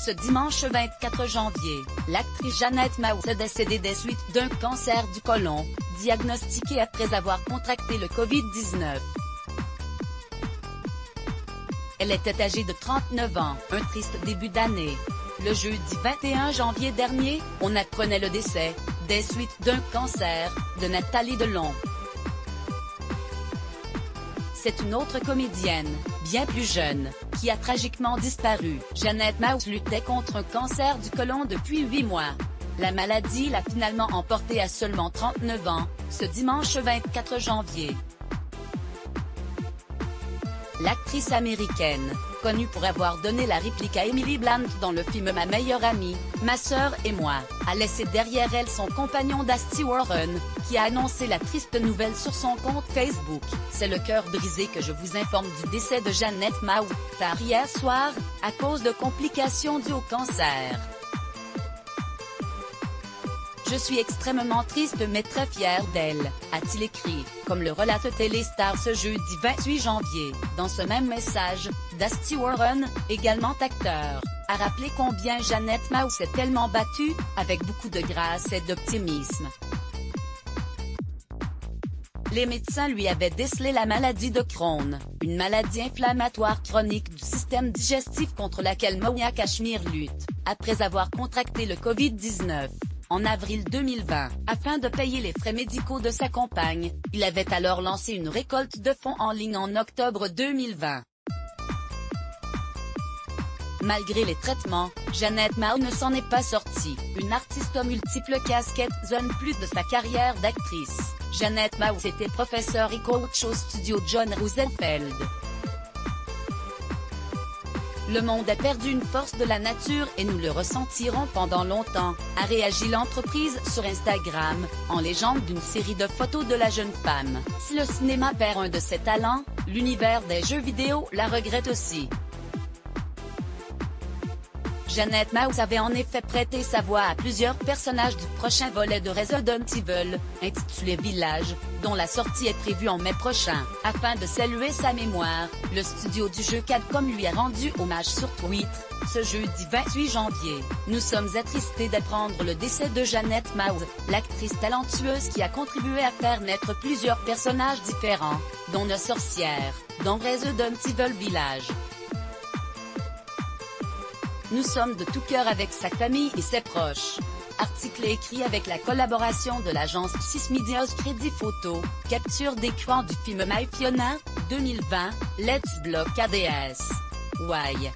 Ce dimanche 24 janvier, l'actrice Jeannette Mahou est décédée des suites d'un cancer du côlon, diagnostiqué après avoir contracté le Covid-19. Elle était âgée de 39 ans, un triste début d'année. Le jeudi 21 janvier dernier, on apprenait le décès, des suites d'un cancer, de Nathalie Delon. C'est une autre comédienne, bien plus jeune, qui a tragiquement disparu. Jeannette Mahou luttait contre un cancer du côlon depuis 8 mois. La maladie l'a finalement emportée à seulement 39 ans, ce dimanche 24 janvier. L'actrice américaine, connue pour avoir donné la réplique à Emily Blunt dans le film Ma meilleure amie, Ma sœur et moi, a laissé derrière elle son compagnon Dusty Warren, qui a annoncé la triste nouvelle sur son compte Facebook. C'est le cœur brisé que je vous informe du décès de Jeannette Mahou, tard hier soir, à cause de complications dues au cancer. Je suis extrêmement triste mais très fière d'elle, a-t-il écrit, comme le relate Téléstar ce jeudi 28 janvier. Dans ce même message, Dusty Warren, également acteur, a rappelé combien Jeannette Mahou s'est tellement battue, avec beaucoup de grâce et d'optimisme. Les médecins lui avaient décelé la maladie de Crohn, une maladie inflammatoire chronique du système digestif contre laquelle Monia Cachemire lutte, après avoir contracté le Covid-19. En avril 2020, afin de payer les frais médicaux de sa compagne, il avait alors lancé une récolte de fonds en ligne en octobre 2020. Malgré les traitements, Jeannette Mahou ne s'en est pas sortie. Une artiste aux multiples casquettes zone plus de sa carrière d'actrice. Jeannette Mahou était professeure et coach au studio John Rosenfeld. Le monde a perdu une force de la nature et nous le ressentirons pendant longtemps, a réagi l'entreprise sur Instagram, en légende d'une série de photos de la jeune femme. Si le cinéma perd un de ses talents, l'univers des jeux vidéo la regrette aussi. Jeannette Mahou avait en effet prêté sa voix à plusieurs personnages du prochain volet de Resident Evil, intitulé Village, dont la sortie est prévue en mai prochain. Afin de saluer sa mémoire, le studio du jeu Capcom lui a rendu hommage sur Twitter, ce jeudi 28 janvier. Nous sommes attristés d'apprendre le décès de Jeannette Mahou, l'actrice talentueuse qui a contribué à faire naître plusieurs personnages différents, dont nos sorcières, dans Resident Evil Village. Nous sommes de tout cœur avec sa famille et ses proches. Article écrit avec la collaboration de l'agence 6 Medias Crédit Photo, capture d'écran du film My Fiona, 2020, Let's Block ADS. Why?